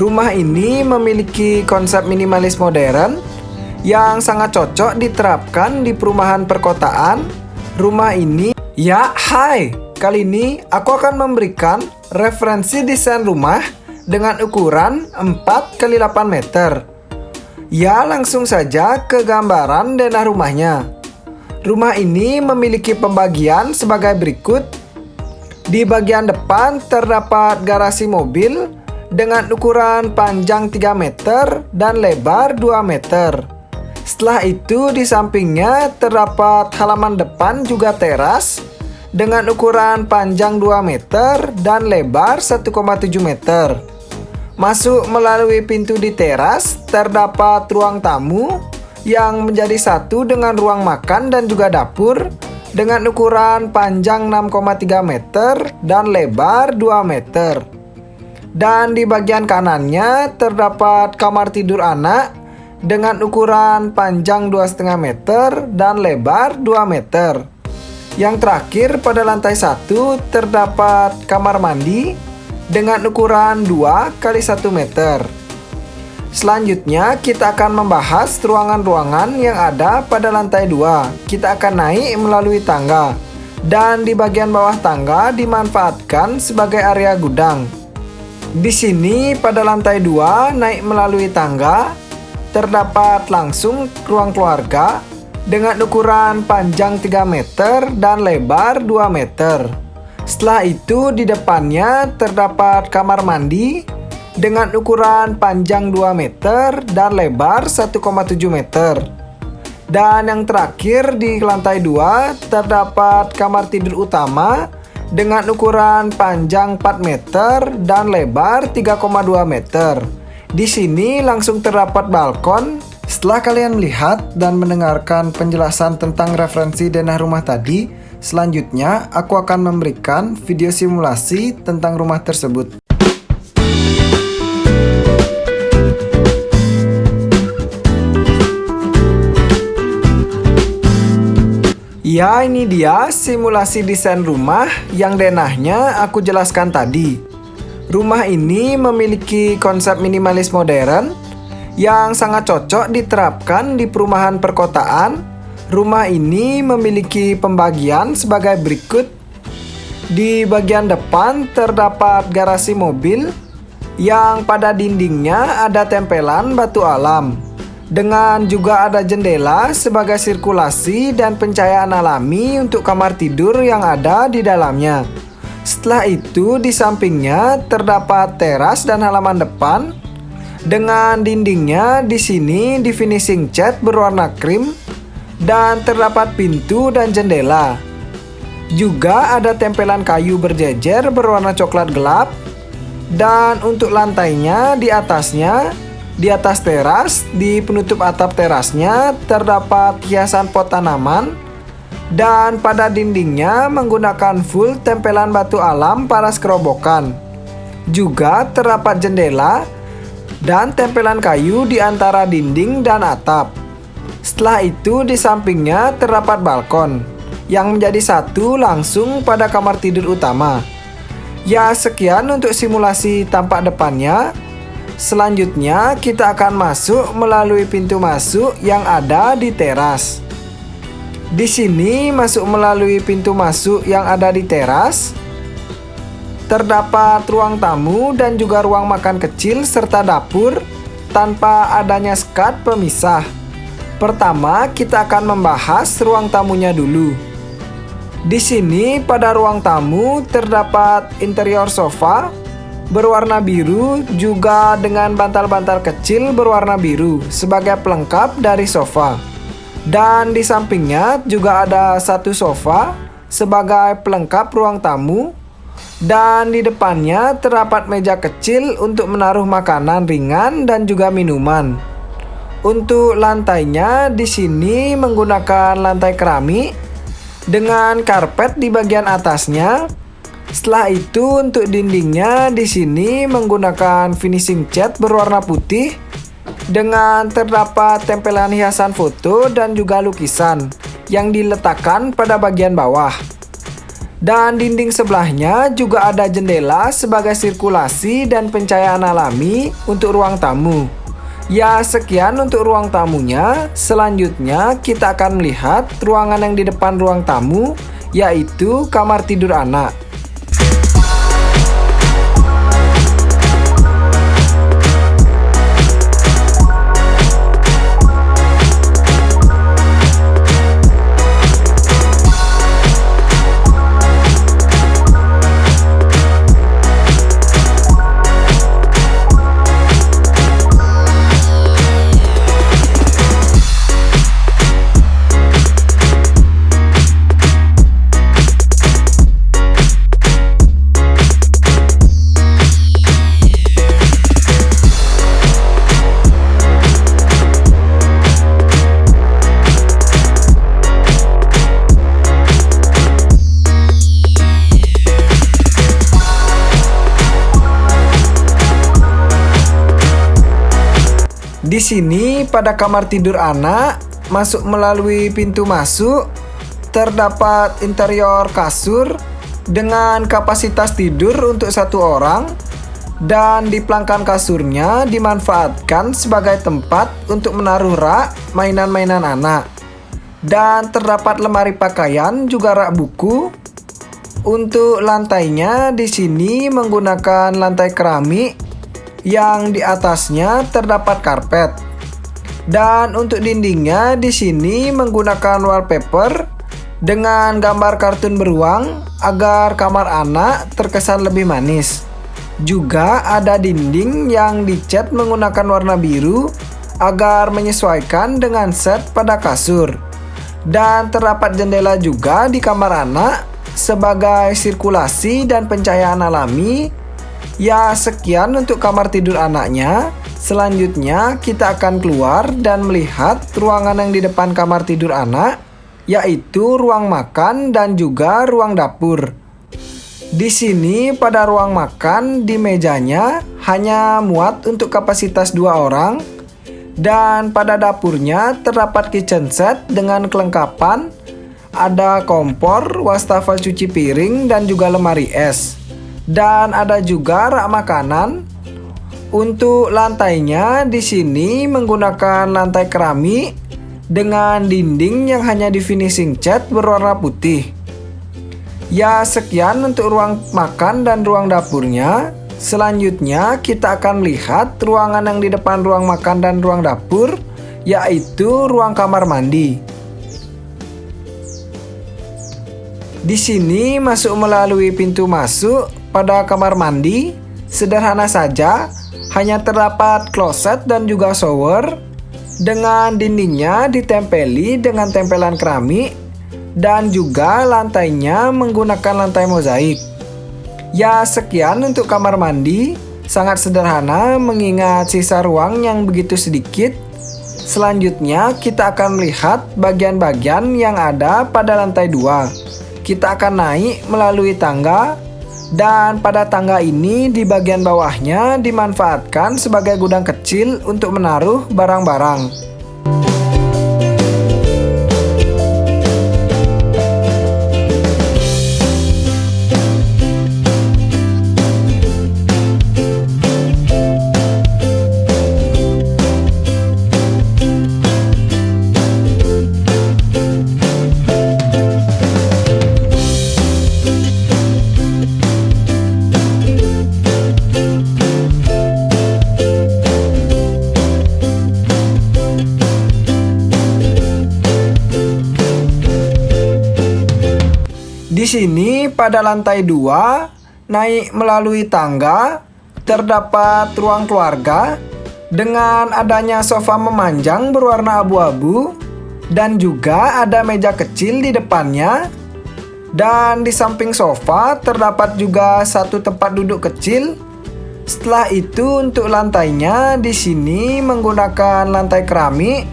Rumah ini memiliki konsep minimalis modern yang sangat cocok diterapkan di perumahan perkotaan. Rumah ini, kali ini aku akan memberikan referensi desain rumah dengan ukuran 4x8 meter. Ya, langsung saja ke gambaran denah rumahnya. Rumah ini memiliki pembagian sebagai berikut. Di bagian depan terdapat garasi mobil dengan ukuran panjang 3 meter dan lebar 2 meter. Setelah itu di sampingnya terdapat halaman depan juga teras dengan ukuran panjang 2 meter dan lebar 1,7 meter. Masuk melalui pintu di teras terdapat ruang tamu yang menjadi satu dengan ruang makan dan juga dapur dengan ukuran panjang 6,3 meter dan lebar 2 meter. Dan di bagian kanannya terdapat kamar tidur anak dengan ukuran panjang 2,5 meter dan lebar 2 meter. Yang terakhir pada lantai 1 terdapat kamar mandi dengan ukuran 2x1 meter. Selanjutnya kita akan membahas ruangan-ruangan yang ada pada lantai 2. Kita akan naik melalui tangga. Dan di bagian bawah tangga dimanfaatkan sebagai area gudang. Di sini pada lantai 2 naik melalui tangga terdapat langsung ruang keluarga dengan ukuran panjang 3 meter dan lebar 2 meter. Setelah itu di depannya terdapat kamar mandi dengan ukuran panjang 2 meter dan lebar 1,7 meter. Dan yang terakhir di lantai 2 terdapat kamar tidur utama dengan ukuran panjang 4 meter dan lebar 3,2 meter. Di sini langsung terdapat balkon. Setelah kalian melihat dan mendengarkan penjelasan tentang referensi denah rumah tadi, selanjutnya aku akan memberikan video simulasi tentang rumah tersebut. Ya, ini dia simulasi desain rumah yang denahnya aku jelaskan tadi. Rumah ini memiliki konsep minimalis modern yang sangat cocok diterapkan di perumahan perkotaan. Rumah ini memiliki pembagian sebagai berikut. Di bagian depan terdapat garasi mobil yang pada dindingnya ada tempelan batu alam. Dengan juga ada jendela sebagai sirkulasi dan pencahayaan alami untuk kamar tidur yang ada di dalamnya. Setelah itu di sampingnya terdapat teras dan halaman depan. Dengan dindingnya di sini di finishing cat berwarna krim dan terdapat pintu dan jendela. Juga ada tempelan kayu berjejer berwarna coklat gelap. Dan untuk lantainya di atasnya, di atas teras, di penutup atap terasnya terdapat hiasan pot tanaman. Dan pada dindingnya menggunakan full tempelan batu alam paras kerobokan. Juga terdapat jendela dan tempelan kayu di antara dinding dan atap. Setelah itu di sampingnya terdapat balkon yang menjadi satu langsung pada kamar tidur utama. Ya, sekian untuk simulasi tampak depannya. Selanjutnya kita akan masuk melalui pintu masuk yang ada di teras. Di sini masuk melalui pintu masuk yang ada di teras. Terdapat ruang tamu dan juga ruang makan kecil serta dapur tanpa adanya skat pemisah. Pertama, kita akan membahas ruang tamunya dulu. Di sini pada ruang tamu terdapat interior sofa berwarna biru juga dengan bantal-bantal kecil berwarna biru sebagai pelengkap dari sofa. Dan di sampingnya juga ada satu sofa sebagai pelengkap ruang tamu. Dan di depannya terdapat meja kecil untuk menaruh makanan ringan dan juga minuman. Untuk lantainya di sini menggunakan lantai keramik dengan karpet di bagian atasnya. Setelah itu untuk dindingnya di sini menggunakan finishing cat berwarna putih dengan terdapat tempelan hiasan foto dan juga lukisan yang diletakkan pada bagian bawah. Dan dinding sebelahnya juga ada jendela sebagai sirkulasi dan pencahayaan alami untuk ruang tamu. Ya, sekian untuk ruang tamunya. Selanjutnya kita akan melihat ruangan yang di depan ruang tamu, yaitu kamar tidur anak. Di sini pada kamar tidur anak, masuk melalui pintu masuk, terdapat interior kasur dengan kapasitas tidur untuk 1 orang, dan di pelangkan kasurnya dimanfaatkan sebagai tempat untuk menaruh rak mainan-mainan anak. Dan terdapat lemari pakaian juga rak buku. Untuk lantainya di sini menggunakan lantai keramik yang di atasnya terdapat karpet. Dan untuk dindingnya di sini menggunakan wallpaper dengan gambar kartun beruang agar kamar anak terkesan lebih manis. Juga ada dinding yang dicat menggunakan warna biru agar menyesuaikan dengan set pada kasur. Dan terdapat jendela juga di kamar anak sebagai sirkulasi dan pencahayaan alami. Ya, sekian untuk kamar tidur anaknya. Selanjutnya kita akan keluar dan melihat ruangan yang di depan kamar tidur anak, yaitu ruang makan dan juga ruang dapur. Di sini pada ruang makan di mejanya hanya muat untuk kapasitas 2 orang. Dan pada dapurnya terdapat kitchen set dengan kelengkapan, ada kompor, wastafel cuci piring dan juga lemari es. Dan ada juga rak makanan. Untuk lantainya di sini menggunakan lantai keramik dengan dinding yang hanya di finishing cat berwarna putih. Ya, sekian untuk ruang makan dan ruang dapurnya. Selanjutnya kita akan melihat ruangan yang di depan ruang makan dan ruang dapur, yaitu ruang kamar mandi. Di sini masuk melalui pintu masuk. Pada kamar mandi, sederhana saja, hanya terdapat kloset dan juga shower, dengan dindingnya ditempeli dengan tempelan keramik, dan juga lantainya menggunakan lantai mozaik. Ya, sekian untuk kamar mandi, sangat sederhana mengingat sisa ruang yang begitu sedikit. Selanjutnya kita akan melihat bagian-bagian yang ada pada lantai 2. Kita akan naik melalui tangga. Dan pada tangga ini di bagian bawahnya dimanfaatkan sebagai gudang kecil untuk menaruh barang-barang. Di sini pada lantai 2, naik melalui tangga, terdapat ruang keluarga dengan adanya sofa memanjang berwarna abu-abu dan juga ada meja kecil di depannya. Dan di samping sofa terdapat juga satu tempat duduk kecil. Setelah itu untuk lantainya di sini menggunakan lantai keramik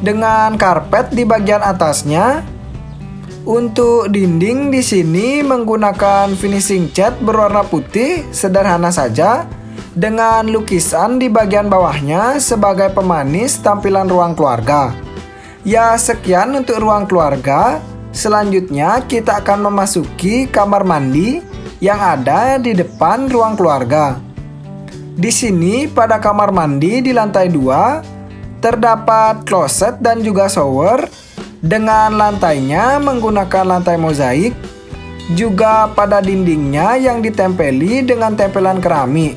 dengan karpet di bagian atasnya. Untuk dinding di sini menggunakan finishing cat berwarna putih sederhana saja dengan lukisan di bagian bawahnya sebagai pemanis tampilan ruang keluarga. Ya, sekian untuk ruang keluarga. selanjutnya kita akan memasuki kamar mandi yang ada di depan ruang keluarga. Di sini pada kamar mandi di lantai 2 terdapat kloset dan juga shower dengan lantainya menggunakan lantai mozaik, juga pada dindingnya yang ditempeli dengan tempelan keramik.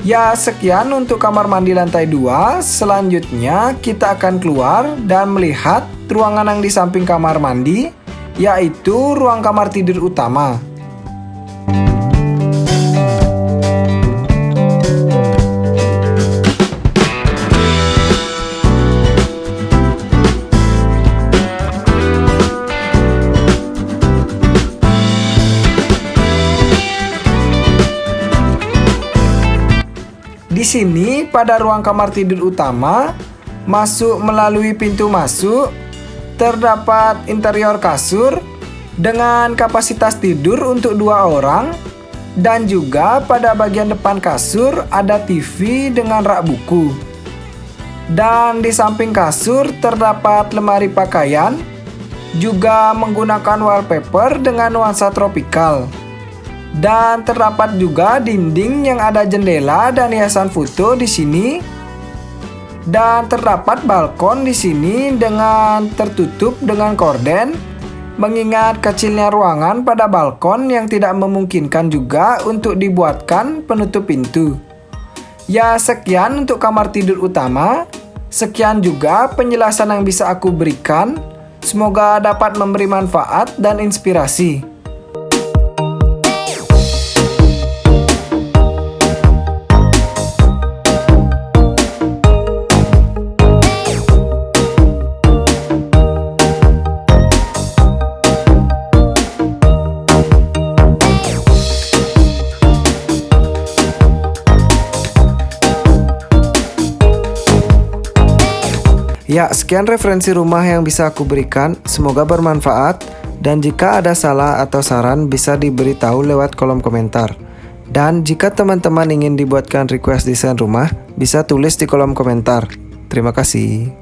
Ya, sekian untuk kamar mandi lantai 2. Selanjutnya kita akan keluar dan melihat ruangan yang di samping kamar mandi, yaitu ruang kamar tidur utama. Di sini pada ruang kamar tidur utama, masuk melalui pintu masuk, terdapat interior kasur dengan kapasitas tidur untuk 2 orang, dan juga pada bagian depan kasur ada TV dengan rak buku. Dan di samping kasur terdapat lemari pakaian, juga menggunakan wallpaper dengan nuansa tropikal. Dan terdapat juga dinding yang ada jendela dan hiasan foto di sini. Dan terdapat balkon di sini dengan tertutup dengan korden, mengingat kecilnya ruangan pada balkon yang tidak memungkinkan juga untuk dibuatkan penutup pintu. Ya, sekian untuk kamar tidur utama. Sekian juga penjelasan yang bisa aku berikan. Semoga dapat memberi manfaat dan inspirasi. Ya, sekian referensi rumah yang bisa aku berikan. Semoga bermanfaat. Dan jika ada salah atau saran bisa diberitahu lewat kolom komentar. Dan jika teman-teman ingin dibuatkan request desain rumah, bisa tulis di kolom komentar. Terima kasih.